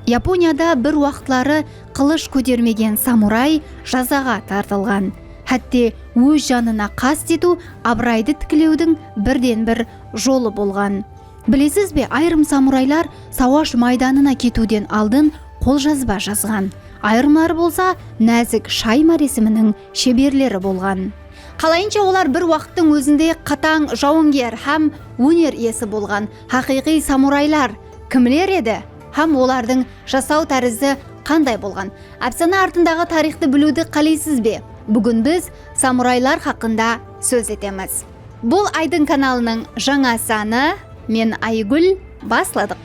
Японияда бір уақытлары қылыш көтермеген самурай жазаға тартылған. Хәтте өз жанына қаст ету абырайды тікілеудің бірден бір жолы болған. Білесіз бе, айрым самурайлар сауаш майданына кетуден алдын қолжазба жазған. Айрымлар болса нәзік шай маресімінің шеберлері болған. Қалайынша олар бір уақыттың өзінде қатаң жауынгер һәм өнер иесі болған. Хақиқи самурайлар кімлер еді? Һәм олардың жасау тәрізі қандай болған? Әпсана артындағы тарихты білуді қалайсыз бе? Бүгін біз самурайлар хақында сөз етеміз. Бұл Айдың каналының жаңа саны. Мен Айгүл, басладық.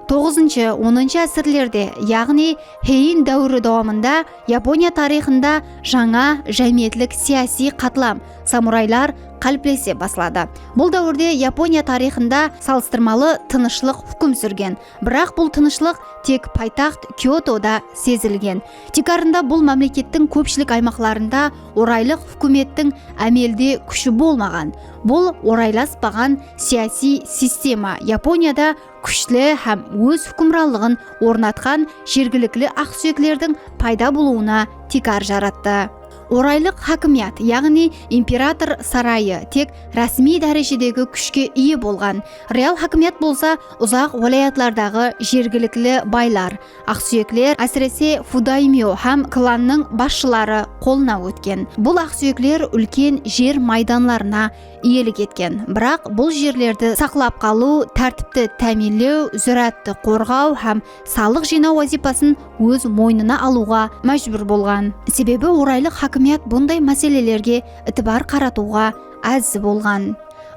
Тоғызыншы, 10-шы әсірлерде, яғни Хейин дәуірі дауамында Япония тарихында жаңа жәмиетлік сияси қатлам самурайлар қалыптесе басылады. Бұл дәуірде Япония тарихында салыстырмалы тынышлық хүкім сүрген. Бірақ бұл тынышлық тек пайтаxt Киотода сезілген. Тек арында бұл мемлекеттің көпшілік аймақларында орайлық хүкіметтің әмелде күші болмаған. Бұл орайласпаған сияси система Японияда күшлі һәм өз хүкімранлығын орнатқан жергілікті ақсүйеклердің пайда болуына тикар жаратты. Орайлық хакимият, яғни император сарайы тек рәсми дәрежедегі күшке ие болған. Реал хакимият болса ұзақ уалаятлардағы жергілікті байлар, ақсүйеклер, әсіресе фудаймио һәм кланның басшылары қолына өткен. Бұл ақсүйеклер үлкен жер майданларына иелік еткен. Бірақ бұл жерлерді сақлап қалу, тәртіпті тәминлеу, зұратты қорғау һәм салық жинау вазипасын өз мойнына алуға мәжбүр болған. Себебі орайлық хакимият бұндай мәселелерге ітібар қаратуға әзі болған.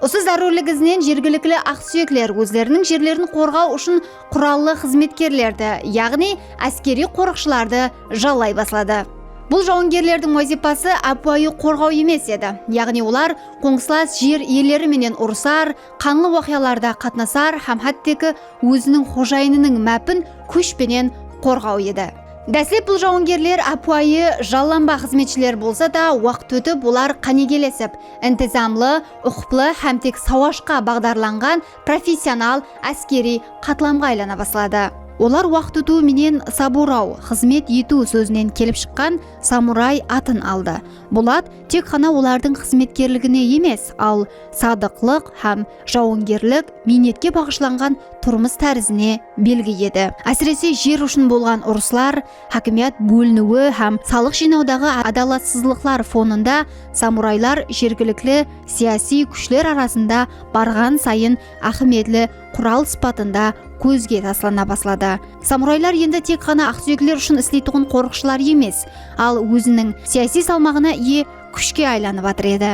Осы зарулігізінен жергілікті ақсүйеклер өздерінің жерлерін қорғау үшін құраллы қызметкерлерді, яғни әскери қорықшыларды жалай баслады. Бұл жауынгерлердің вазипасы апайы қорғау емес еді. Яғни олар қоңсылас жер иелері менен ұрысар, қанлы уақияларда қатнасар һәм хәттекі өзінің қожайынының мәпін күшпенен қорғау еді. Дәслеп бұл жауынгерлер апайы жалланба қызметшілер болса да, уақыт өтіп олар қанегелесіп, інтизамлы, ұқыплы һәм тек сауашқа бағдарланған профессионал әскери қатламға айлана басылады. Олар уақыт өту менен сабурау, қызмет ету сөзінен келіп шыққан самурай атын алды. Бұл ат тек қана олардың қызметкерлігіне емес, ал садықлық һәм жауынгерлік минетке бағышланған тұрмыс тәрізіне белгі еді. Әсіресе жер үшін болған ұрыслар, хакимият бөлінуі һәм салық жинаудағы адалатсыздықтар фонында самурайлар жергілікті сияси күшлер арасында барған сайын ахметлі құрал сипатында көзге таслана басылады. Самурайлар енді тек қана ақсүйеклер үшін істейтұғын қорықшылар емес, ал өзінің сияси салмағына ие күшке айланып жатыр еді.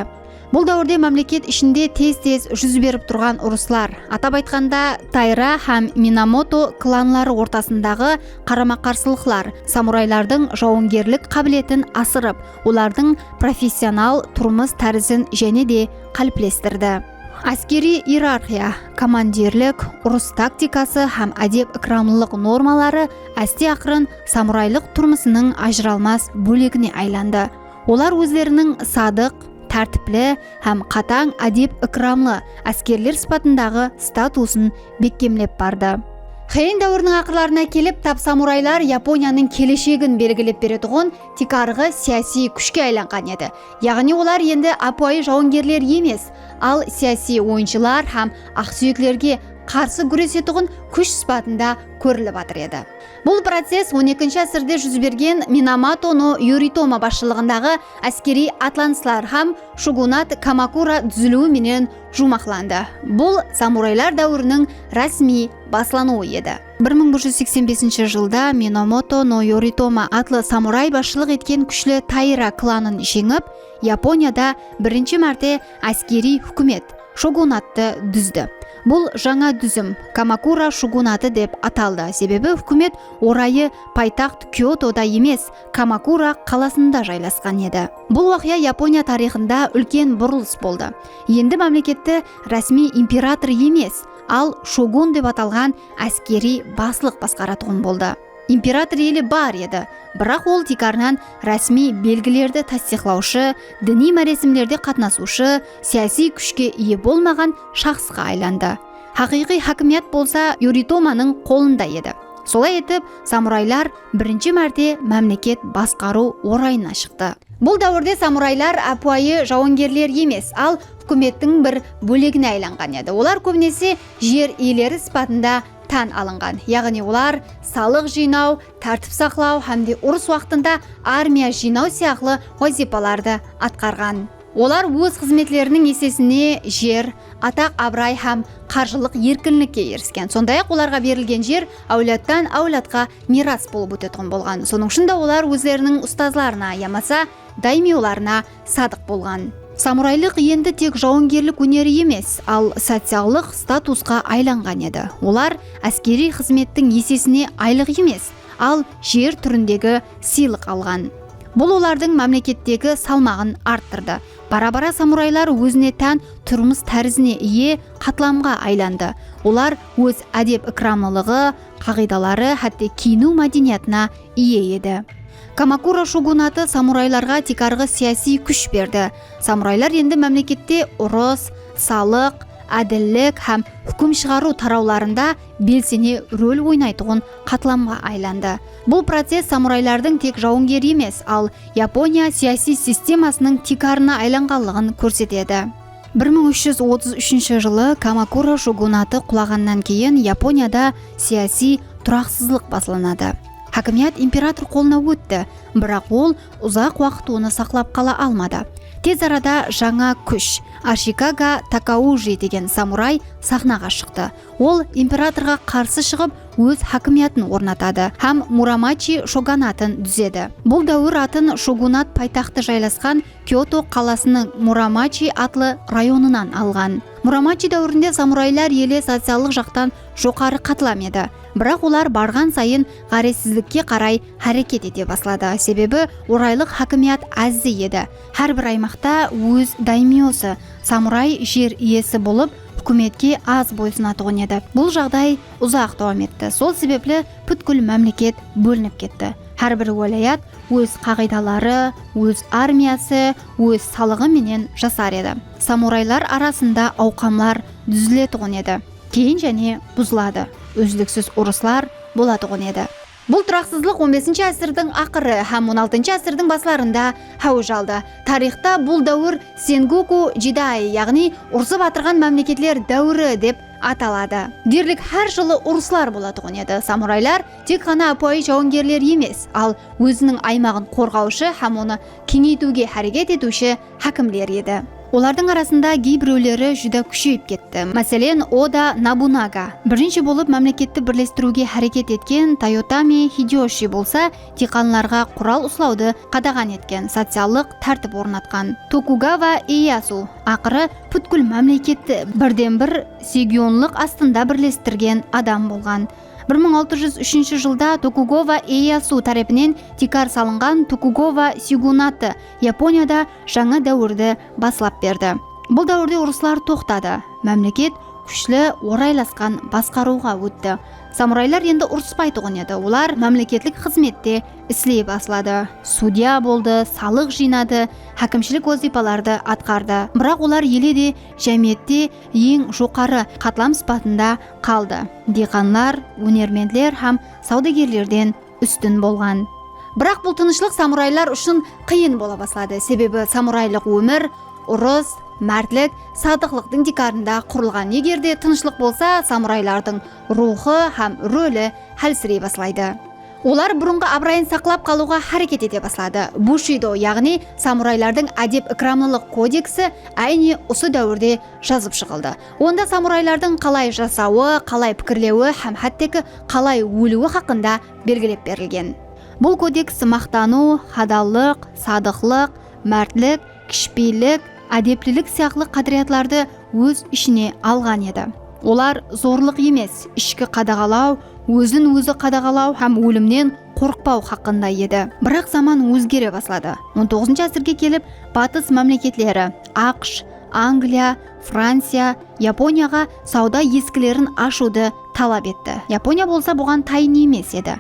Бұл дәуірде мемлекет ішінде тез-тез жүз беріп тұрған ұрыслар, атап айтқанда Тайра һәм Минамото кланлары ортасындағы қарама-қарсылықтар самурайлардың жауынгерлік қабілетін асырып, олардың профессионал тұрмыс тәрізін және де қалыптастырды. Әскери иерархия, командирлік, ұрыс тактикасы һәм әдеп икрамлылық нормалары әсте ақырын самурайлық тұрмысының ажыралмас бөлігіне айланды. Олар өздерінің садық, тәртіплі һәм қатаң әдеп икрамлы әскерлер сипатындағы статусын бекемлеп барды. Хейин дәуірінің ақырларына келіп, тап самурайлар Японияның келешегін белгілеп беретұғын тикарғы сияси күшке айланған еді. Яғни олар енді апайы жауынгерлер емес, ал сияси ойыншылар һәм ақсүйеклерге қарсы күресетұғын күш сипатында көріліп жатыр еді. Бұл процесс 12-ші әсірде жүз берген Минамото но Yoritomo басшылығындағы әскери атланслар һәм шугунат Камакура түзілуі менен жұмақланды. Бұл самурайлар дәуірінің рәсми баслануы еді. 1185 жылда Минамото но Yoritomo атлы самурай басшылық еткен күшлі Тайра кланын жеңіп, Японияда бірінші мәрте әскери хүкімет, шогунатты түзді. Бұл жаңа түзім Камакура шогунаты деп аталды. Себебі үкімет орайы пайтақты Киотода емес, Камакура қаласында жайласқан еді. Бұл уақия Япония тарихында үлкен бұрылыс болды. Енді мемлекетті ресми император емес, ал шогун деп аталған әскери баслық басқаратұғын болды. Император елі бар еді, бірақ ол тикарынан рәсми белгілерді тасдиқлаушы, діни мәресімлерде қатнасушы, саяси күшке ие болмаған шақсқа айланды. Хақиқи хакимият болса Юритоманың қолында еді. Солай етіп, самурайлар бірінші мәрте мемлекет басқару орайына шықты. Бұл дәуірде самурайлар апуайы жауынгерлер емес, ал үкіметтің бір бөлегіне айланған еді. Олар көбінесе жер иелері сипатында тән алынған. Яғни олар салық жинау, тәртіп сақлау һәмде ұрыс уақытында армия жинау сияқты вазипаларды атқарған. Олар өз қызметлерінің есесіне жер, атақ абырай һәм қаржылық еркінлікке еріскен. Сондай-ақ оларға берілген жер әулеттен әулетқа мирас болып өтетін болған. Соның ішінде олар өздерінің ұстазларына, ямаса даймиоларына садық болған. Самурайлық енді тек жауынгерлік өнері емес, ал социалдық статусқа айланған еді. Олар әскери қызметтің есесіне айлық емес, ал жер түріндегі сыйлық алған. Бұл олардың мемлекеттегі салмағын арттырды. Бара-бара самурайлар өзіне тән тұрмыс тәрізіне ие қатламға айланды. Олар өз әдеп икрамлылығы, қағидалары, хәтте киіну мәдениетіне ие еді. Камакура шогунаты самурайларға тикарғы сияси күш берді. Самурайлар енді мемлекетте ұрыс, салық, әділдік һәм үкім шығару тарауларында белсене рөл ойнайтұғын қатламға айланды. Бұл процесс самурайлардың тек жауынгер емес, ал Япония сияси системасының тикарына айланғанлығын көрсетеді. 1333 жылы Камакура шогунаты құлағаннан кейін Японияда сияси тұрақсызлық басыланады. Хакимият император қолына өтті, бірақ ол ұзақ уақыт оны сақлап қала алмады. Тез арада жаңа күш, Ашикага Такаужи деген самурай сахнаға шықты. Ол императорға қарсы шығып, өз хакимиятын орнатады һәм Мурамачи шоганатын түзеді. Бұл дәуір атын шогунат пайтақты жайласқан Киото қаласының Мурамачи атлы районынан алған. Мурамачи дәуірінде самурайлар елі социалдық жақтан жоғары қатылам еді. Бірақ олар барған сайын ғаресіздікке қарай әрекет ете баслады. Себебі орайлық хакимият әзі еді. Әрбір аймақта өз даймиосы, самурай жер иесі болып, үкіметке аз бойсынатығын еді. Бұл жағдай ұзақ давам етті. Сол себеплі бүткіл мемлекет бөлініп кетті. Әрбір уәлаят өз қағидалары, өз армиясы, өз салығы менен жасар еді. Самурайлар арасында ауқамлар түзілетұғын еді. Кейін және бұзылады. Үзліксіз ұрыслар болатұғын еді. Бұл тұрақсызлық 15 әсірдің ақыры һәм 16 әсірдің басларында хауж алды. Тарихта бұл дәуір Сенгоку Джидай, яғни ұрсып атырған мемлекетлер дәуірі деп аталады. Дерлік әр жылы ұрыслар болатұғын еді. Самурайлар тек қана апуай жауынгерлер емес, ал өзінің аймағын қорғаушы һәм оны кеңейтуге әрекет етуші хакімлер еді. Олардың арасында кейбіреулері жүдә күшейіп кетті. Мәселен, Ода Набунага. Бірінші болып мемлекетті бірлестіруге әрекет еткен Тойотами Хидеоши болса, диқанларға құрал ұслауды қадаған еткен, социалдық тәртіп орнатқан. Токугава Иясу ақыры бүткіл мемлекетті бірден-бір сегионлық астында бірлестірген адам болған. 1603 жылда Токугава Иясу тарапынан тикар салынған Токугава сигунаты Японияда жаңа дәуірді баслап берді. Бұл дәуірде ұрыслар тоқтады. Мемлекет күшлі орайласқан басқаруға өтті. Самурайлар енді ұрыспайтұғын еді. Олар мемлекетлік қызметте іслей баслады. Судья болды, салық жинады, хакімшілік вазипаларды атқарды. Бірақ олар еледе жәмиетте ең жоғары қатлам сипатында қалды. Диқанлар, өнермендер һәм саудагерлерден үстін болған. Бірақ бұл тынышлық самурайлар үшін қиын бола баслады. Себебі самурайлық өмір, ұрыс, мәртлік, садықлықтың дикарында құрылған. Егерде тынышлық болса, самурайлардың рухы һәм рөлі әлсірей баслайды. Олар бұрынғы абырайын сақлап қалуға әрекет ете баслады. Бушидо, яғни самурайлардың әдеп икрамлылық кодексі әйне осы дәуірде жазып шығылды. Онда самурайлардың қалай жасауы, қалай пікірлеуі һәм хәттекі қалай өлуі хақында белгілеп берілген. Бұл кодекс мақтану, хадаллық, садықлық, мәртлік, кішіпейлік, әдеплілік сияқты қадіриятларды өз ішіне алған еді. Олар зорлық емес, ішкі қадағалау, өзін өзі қадағалау һәм өлімнен қорықпау хақында еді. Бірақ заман өзгере бастады. 19 ғасырға келіп, батыс мемлекетлері ақш, Англия, Франция, Японияға сауда ескілерін ашуды талап етті. Япония болса бұған тайын емес еді.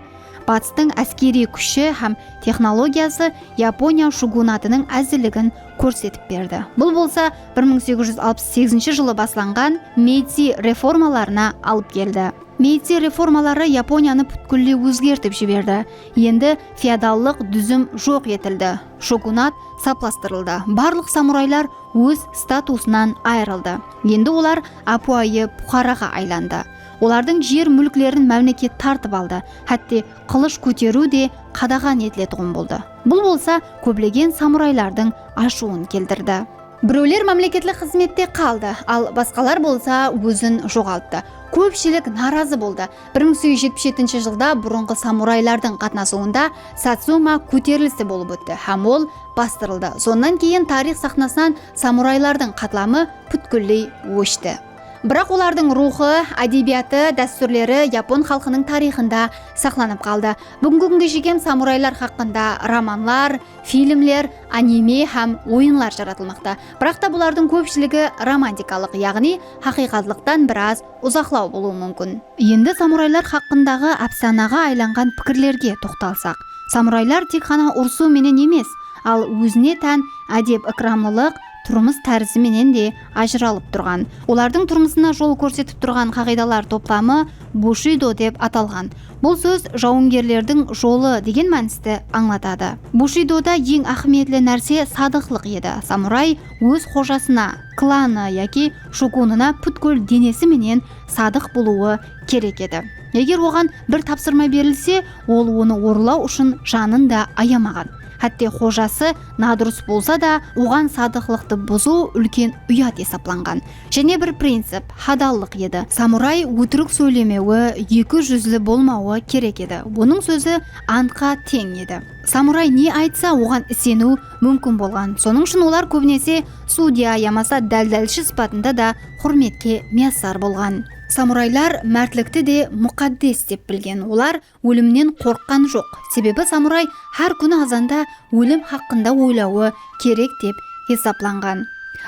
Батыстың әскери күші һәм технологиясы Япония шугунатының әзірлігін көрсетіп берді. Бұл болса 1868 жылы басланған Мэйдзи реформаларына алып келді. Мэйдзи реформалары Японияны бүткілі өзгертіп жіберді. Енді феодаллық дүзім жоқ етілді. Шугунат сапластырылды. Барлық самурайлар өз статусынан айырылды. Енді олар апуайы Пухараға айланды. Олардың жер мүлклерін мемлекет тартып алды. Хәтте қылыш көтеру де қадаған етілетұғын болды. Бұл болса көбілеген самурайлардың ашуын келдірді. Біреулер мемлекетлік қызметте қалды, ал басқалар болса өзін жоғалтты. Көпшілік наразы болды. 1877 жылда бұрынғы самурайлардың қатнасуында Сацума көтерілісі болып өтті, һәм ол бастырылды. Сонан кейін тарих сахнасынан самурайлардың қатламы бүткілдей өшті. Бірақ олардың рухы, әдебиеті, дәстүрлері япон халқының тарихында сақланып қалды. Бүгінгі күнге жеген самурайлар хақында романлар, фильмлер, аниме һәм ойынлар жаратылмақта. Бірақ та бұлардың көпшілігі романтикалық, яғни хақиқатлықтан біраз ұзақлау болуы мүмкін. Енді самурайлар хақындағы әпсанаға айланған пікірлерге тоқталсақ. Самурайлар тек қана ұрсу менен емес, ал өзіне тән әдеп икрамлылық, тұрмыс тәрізіменен де ажыралып тұрған. Олардың тұрмысына жол көрсетіп тұрған қағидалар топламы Бушидо деп аталған. Бұл сөз жауынгерлердің жолы деген мәністі аңлатады. Бушидода ең ахметлі нәрсе садықлық еді. Самурай өз қожасына, кланы яки шугунына бүткіл денесіменен садық болуы керек еді. Егер оған бір тапсырма берілсе, ол оны орылау үшін жанын да аямаған. Хәтте қожасы надұрыс болса да, оған садықлықты бұзу үлкен ұят есапланған. Және бір принцип, хадаллық еді. Самурай өтірік сөйлемеуі, екі жүзлі болмауы керек еді. Бұның сөзі антқа тең еді. Самурай не айтса, оған сену мүмкін болған. Соның үшін олар көбінесе судья ямаса дәлдәлші сипатында да құрметке мияссар болған. Самурайлар мәртлікті де мұқаддес деп білген. Олар өлімнен қорыққан жоқ. Себебі самурай әр күні азанда өлім хақында ойлауы керек деп хесапланған.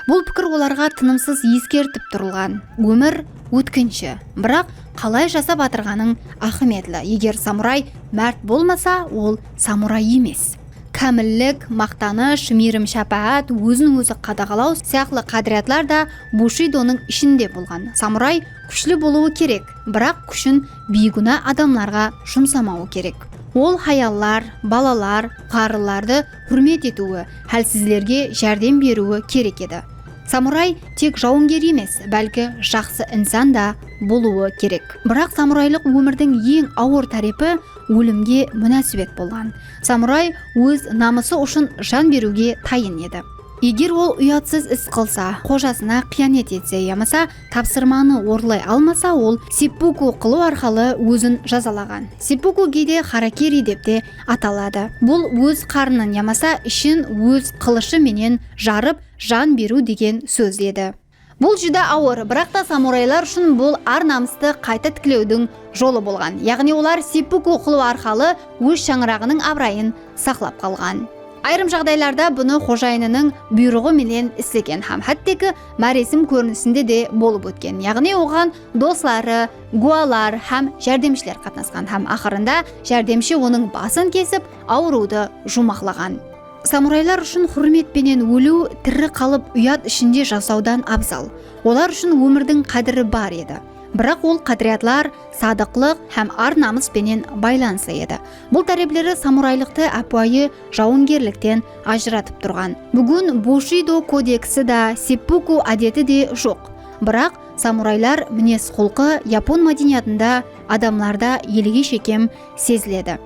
Бұл пікір оларға тынымсыз ескертіп тұрылған. Өмір өткінші, бірақ қалай жасап атырғаның ахметлі. Егер самурай мәрт болмаса, ол самурай емес. Кәміллік, мақтаныш, мейірім шапаат, өзін өзі қадағалау сияқты қадіретлер да Бушидоның ішінде болған. Самурай күшлі болуы керек, бірақ күшін бейгүнә адамларға жұмсамауы керек. Ол хаяллар, балалар, қарыларды құрмет етуі, хәлсізлерге жәрдем беруі керек еді. Самурай тек жауынгер емес, бәлкі жақсы инсан да болуы керек. Бірақ самурайлық өмірдің ең ауыр тарифі өлімге мүнәсібет болған. Самурай өз намысы үшін жан беруге тайын еді. Егер ол ұятсыз іс қылса, қожасына қиянет етсе, ямаса тапсырманы орылай алмаса, ол сеппуку қылу арқылы өзін жазалаған. Сеппуку кейде харакири деп те аталады. Бұл өз қарнын ямаса ішін өз қылышы менен жарып жан беру деген сөз еді. Бұл жүдә ауыр, бірақ та самурайлар үшін бұл ар намысты қайта тікілеудің жолы болған. Яғни олар сеппуку қылу арқылы өз шаңырағының абырайын сақлап қалған. Айрым жағдайларда бұны қожайынының бұйрығы менен істеген һәм хәттегі мәресім көрінісінде де болып өткен. Яғни оған достары, гуалар һәм жәрдемшілер қатнасқан һәм ақырында жәрдемші оның басын кесіп, ауруды жұмақлаған. Самурайлар үшін құрметпенен өлу тірі қалып ұят ішінде жасаудан абзал. Олар үшін өмірдің қадірі бар еді. Бірақ ол қадіретлар садықлық һәм ар намыспенен байланысы еді. Бұл тәріптері самурайлықты апуайы жауынгерліктен ажыратып тұрған. Бүгін Бушидо кодексі да, сеппуку әдеті де жоқ. Бірақ самурайлар мінез құлқы япон мәдениетінде адамларда елге шекем сезіледі.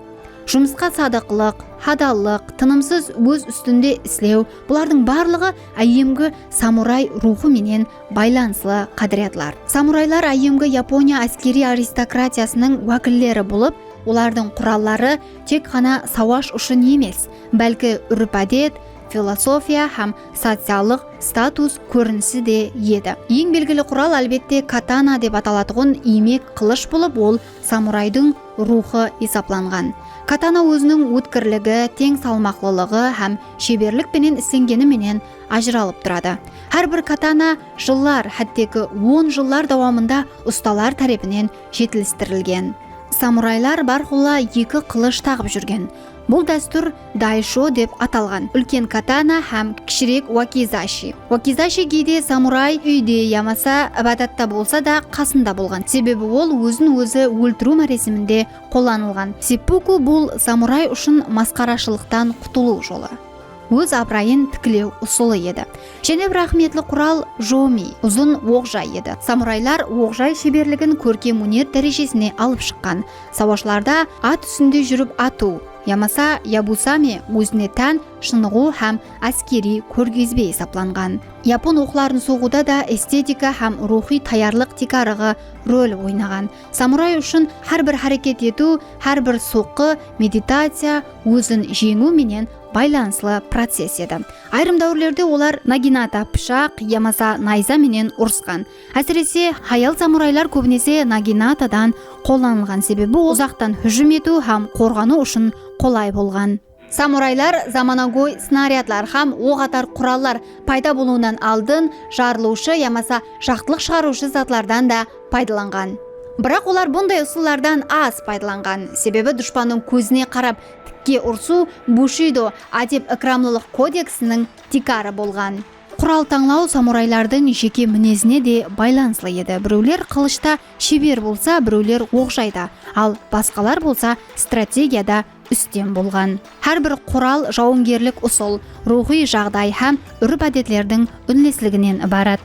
Жұмысқа садықлық, хадаллық, тынымсыз өз үстінде іслеу, бұлардың барлығы айемгі самурай рухы менен байланысылы қадіретлар. Самурайлар айемгі Япония әскери аристократиясының уәкіллері болып, олардың құраллары тек қана сауаш үшін емес, бәлкі үріп әдет, философия һәм социалдык статус көрінісі де еді. Ең белгілі құрал әлбетте катана деп аталатығын имек қылыш болып, ол самурайдың рухы есапланған. Катана өзінің өткірлігі, тең салмақлылығы һәм шеберлік пенен істенгені менен ажыралып тұрады. Әрбір катана жыллар, хәттегі 10 жыллар давамында ұсталар тарапынан жетілістірілген. Самурайлар бархолла 2 қылыш тағып жүрген. Бұл дәстүр дайшо деп аталған. Үлкен катана һәм кішірек вакизаши. Вакизаши кейде самурай үйде ямаса абадатта болса да қасында болған. Себебі ол өзін өзі өлтіру мәресімінде қолданылған. Сеппуку бұл самурай үшін масқарашылықтан құтылу жолы. Өз абырайын тікілеу ұсылы еді. Және бір ахметлі құрал жоми, ұзын оғжай еді. Самурайлар оғжай шеберлігін көркем өнер дәрежесіне алып шыққан. Сауашыларда ат үстінде жүріп ату, ямаса ябусами өзіне тән шынығу һәм әскери көргезбе есапланған. Япон оқларын соғуда да эстетика һәм рухи таярлық тикарығы рөл ойнаған. Самурай үшін әрбір харекет ету, әрбір соққы, медитация, өзін жеңу менен байланыслы процесс еді. Айрым дәуірлерде олар нагината пышақ, ямаса найза менен ұрысқан. Әсіресе хаял самурайлар көбінесе нагинатадан қолданылған, себебі ұзақтан хүжім ету һәм қорғану үшін қолай болған. Самурайлар заманауи снарядтар һәм оқ атар құраллар пайда болуынан алдын жарылушы ямаса жақтылық шығарушы затлардан да пайдаланған. Бірақ олар бұндай ұсылардан аз пайдаланған, себебі дұшпанның көзіне қарап тікке ұрсу бушидо адеп икрамлылық кодексінің тикары болған. Құрал таңлау самурайлардың жеке мінезіне де байланыслы еді. Біреулер қылышта шебер болса, біреулер оқжайда, ал басқалар болса стратегияда үстем болған. Әрбір құрал жауынгерлік ұсыл, рухи жағдай һәм үріп-әдетлердің үнлеслігінен ібарат.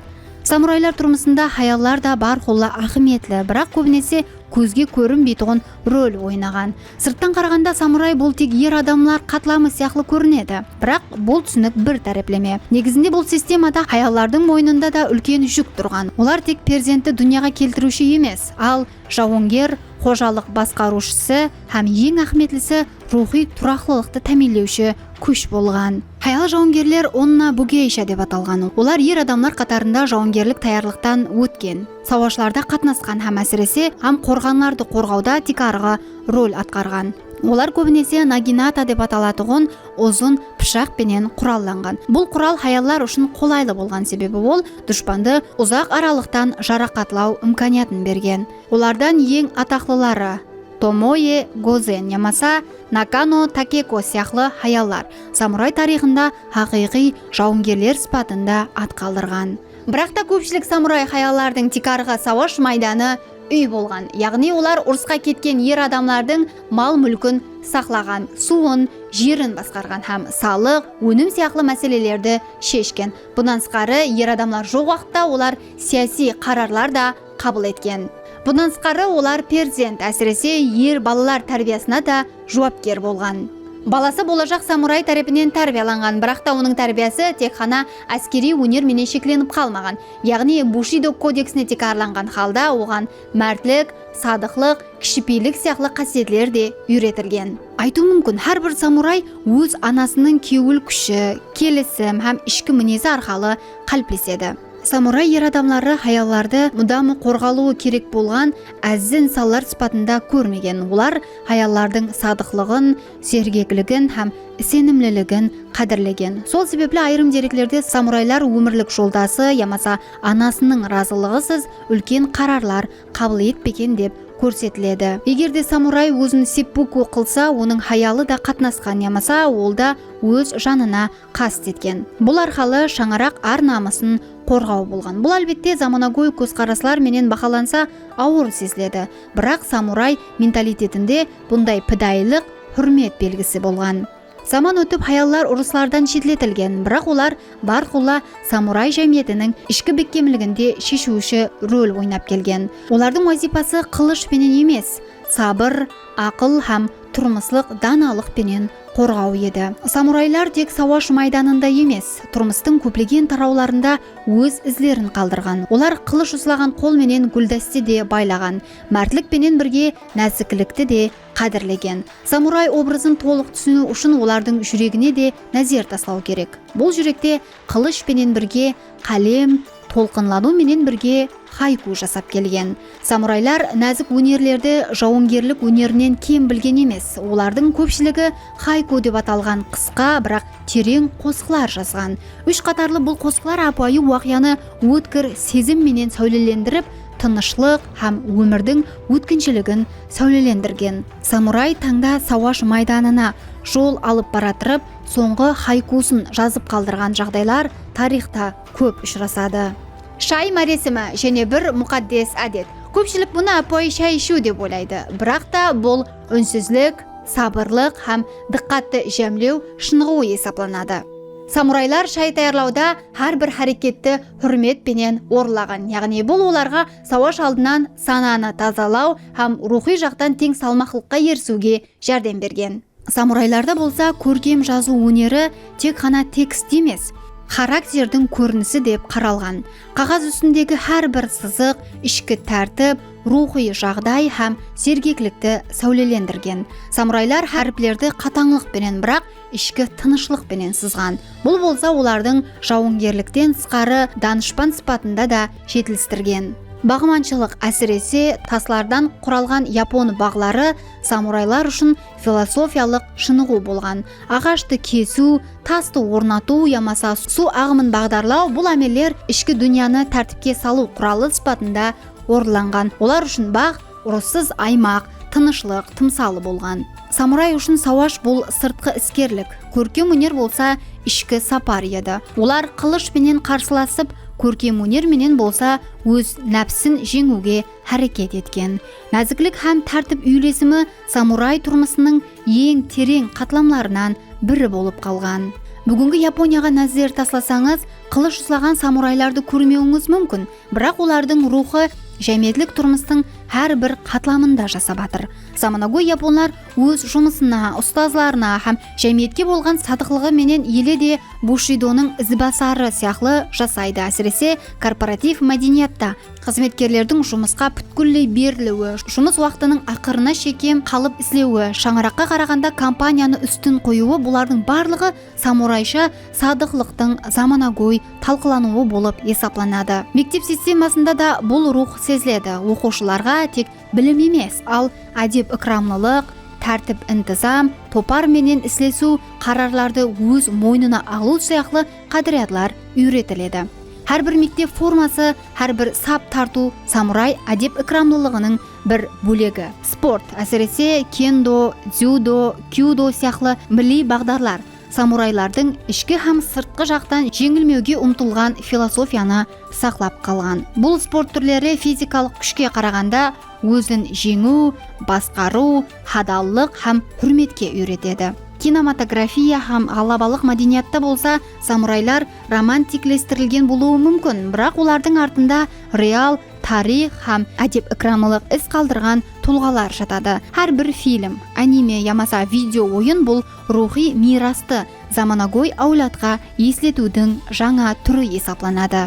Самурайлар тұрмысында хаяллар да бар қолы ахметлі, бірақ көбінесе көзге көрінбейтұғын рөл ойнаған. Сырттан қарағанда самурай бұл тек ер адамлар қатламы сияқлы көрінеді, бірақ бұл түсінік бір тәреплеме. Негізінде бұл системада хаяллардың мойнында да үлкен жүк тұрған. Олар тек перзентті дүнияға келтіруші емес, ал жауынгер, қожалық басқарушысы һәм ең ахметлісі рухи тұрақлылықты тәмелеуші күш болған. Хаял жауынгерлер онна бугейша деп аталған. Олар ер адамлар қатарында жауынгерлік таярлықтан өткен. Сауашыларда қатынасқан һәм әсіресе һәм қорғанларды қорғауда тикарғы рөл атқарған. Олар көбінесе нагината деп аталатығын ұзын пышақ пенен құралланған. Бұл құрал хаяллар үшін қолайлы болған, себебі ол дұшпанды ұзақ аралықтан жарақатлау имканиятын берген. Олардан ең атақлылары Томое Гозен ямаса Накано Такеко сияқлы хаяллар самурай тарихында хақиқи жауынгерлер сипатында ат қалдырған. Бірақ та көпшілік самурай хаяллардың тикарға сауаш майданы үй болған. Яғни олар ұрысқа кеткен ер адамлардың мал мүлкін сақлаған, суын, жерін басқарған һәм салық, өнім сияқлы мәселелерді шешкен. Бұдан сықары ер адамлар жоқ уақытта олар саяси қарарлар да қабыл еткен. Бұдан сықары олар перзент, әсіресе ер балалар тәрбиясына да жауапкер болған. Баласы болашақ самурай тарапынан тәрбияланған, бірақ та оның тәрбиясы тек қана әскери өнер менен шекленіп қалмаған. Яғни Бушидо кодексіне текарланған халда оған мәртлік, садықлық, кішіпейлік сияқлы қасиетлер де үйретілген. Айту мүмкін, әрбір самурай өз анасының кеуіл күші, келісім һәм ішкі мінезі арқалы қалыптасады. Самурай ер адамлары хаялларды мұдамы қорғалуы керек болған әзін саллар сипатында көрмеген. Олар хаяллардың садықлығын, сергектілігін һәм сенімлілігін қадірлеген. Сол себеплі айрым деректерде самурайлар өмірлік жолдасы ямаса анасының разылығысыз үлкен қарарлар қабыл етпеген деп көрсетіледі. Егерде самурай өзін сеппуку қылса, оның хаялы да қатынасқан, ямаса ол да өз жанына қаст еткен. Бұл арқалы шаңарақ ар намысын қорғау болған. Бұл әлбетте заманауи көзқараслар менен бақаланса ауыр сезіледі. Бірақ самурай менталитетінде бұндай пидайлық хүрмет белгісі болған. Заман өтіп хаяллар ұрыслардан шетілетілген, бірақ олар барқұлла самурай жәмиетінің ішкі беккемілігінде шешуші рөл ойнап келген. Олардың вазипасы қылыш пенен емес, сабыр, ақыл һәм тұрмыслық даналық пенен қорғау еді. Самурайлар тек сауаш майданында емес, тұрмыстың көптеген тарауларында өз ізлерін қалдырған. Олар қылыш ұстаған қолменен гүлдәсте де байлаған, мәртлікпенен бірге нәзіктікті де қадірлеген. Самурай образын толық түсіну үшін олардың жүрегіне де нәзер таслау керек. Бұл жүректе қылышпенен бірге қалем, толқынлану менен бірге хайку жасап келген. Самурайлар нәзік өнерлерді жауынгерлік өнерінен кем білген емес. Олардың көпшілігі хайку деп аталған қысқа, бірақ терең қосқылар жазған. Үш қатарлы бұл қосқылар апайы уақияны өткір сезім менен сәулелендіріп, тынышлық һәм өмірдің өткіншілігін сәулелендірген. Самурай таңда сауаш майданына жол алып баратырып, соңғы хайкусын жазып қалдырған жағдайлар тарихта көп ұшырасады. Шай мәресімі және бір мұқаддес әдет. Көпшілік бұны апай шай ішу деп ойлайды, бірақ та бұл үнсізлік, сабырлық һәм диққатты жемлеу шынығуы есептелінеді. Самурайлар шай таярлауда әрбір әрекетті хүрметпенен орлаган, яғни бұл оларға сауаш алдынан сананы тазалау һәм рухи жақтан тең салмақтылыққа ерісуге жәрдем берген. Самурайларда болса көркем жазу өнері тек қана текст емес, характердің көрінісі деп қаралған. Қағаз үстіндегі әрбір сызық ішкі тәртіп, рухи жағдай һәм сергектілікті сәулелендірген. Самурайлар әріплерді қатаңлықпенен, бірақ ішкі тынышлықпенен сызған. Бұл болса олардың жауынгерліктен тысқары данышпан сипатында да жетілістірген. Бағыманшылық, әсіресе таслардан құралған япон бағлары самурайлар үшін философиялық шынығу болған. Ағашты кесу, тасты орнату, ямаса су ағымын бағдарлау, бұл әмелер ішкі дүнияны тәртіпке салу құралы сипатында орыланған. Олар үшін бақ ұрыссыз аймақ, тынышлық, тымсалы болған. Самурай үшін сауаш бұл сыртқы іскерлік, көркем өнер болса ішкі сапар еді. Олар қылышпенен қарсыласып, көркем өнерменен болса өз нәпсін жеңуге әрекет еткен. Нәзіктік һәм тәртіп үйлесімі самурай тұрмысының ең терең қатламларынан бірі болып қалған. Бүгінгі Японияға нәзер тасласаңыз, қылыш ұстаған самурайларды көрмеуіңіз мүмкін, бірақ олардың рухы жәметлік тұрмыстың әрбір қатламында жасап жатыр. Заманауи японлар өз жұмысына, ұстазларына һәм жәмиетке болған садықлығы менен еле де бушидоның ізбасары сияқты жасайды. Әсіресе корпоратив мәдениетта қызметкерлердің жұмысқа бүткіллей берілуі, жұмыс уақытының ақырына шекем қалып ізлеуі, шаңыраққа қарағанда компанияны үстін қоюы, бұлардың барлығы самурайша садықлықтың заманауи талқылануы болып есептелінеді. Мектеп системасында да бұл рух сезіледі. Оқушыларға тек білім емес, ал әдеп икрамлылық, тәртіп интизам, топар менен ислесу, қарарларды өз мойнына алу сияқты қадіриyatlар үйретіледі. Әрбір мектеп формасы, әрбір сап тарту самурай әдеп икрамлылығының бір бөлегі. Спорт, әсіресе кендо, дзюдо, кюдо сияқты милли бағдарлар самурайлардың ішкі һәм сыртқы жақтан жеңілмеуге ұмтылған философияны сақлап қалған. Бұл спорт түрлері физикалық күшке қарағанда өзін жеңу, басқару, хадаллық һәм хүрметке үйретеді. Кинематография һәм ғалабалық мәдениетті болса, самурайлар романтиклестірілген болуы мүмкін, бірақ олардың артында реал, тарих һәм әдеп икрамлылық із қалдырған тұлғалар жатады. Әрбір фильм, аниме, ямаса видео ойын бұл рухи мирасты заманауи әулетқа еслетудің жаңа түрі есептелінеді.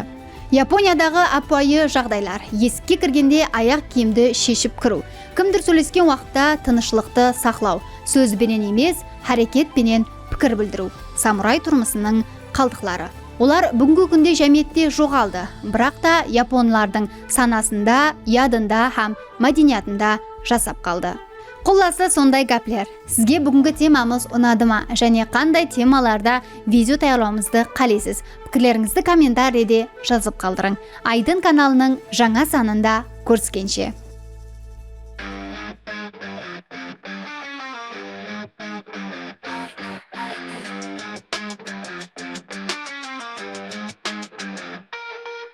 Япониядағы апайы жағдайлар. Есікке кіргенде аяқ киімді шешіп кіру. Кімдір сөйлескен уақытта тынышлықты сақлау. Сөзбенен емес, әрекетпенен пікір білдіру. Самурай тұрмысының қалдықтары. Олар бүгінгі күнде жәмиетте жоғалды, бірақ та японлардың санасында, ядында һәм мәдениетінде жасап қалды. Құласы сондай гәплер. Сізге бүгінгі темамыз ұнады ма? Және қандай темаларда видео таярлауымызды қалайсыз? Пікірлеріңізді комментарийде жазып қалдырың. Айдын каналының жаңа санында көріскенше.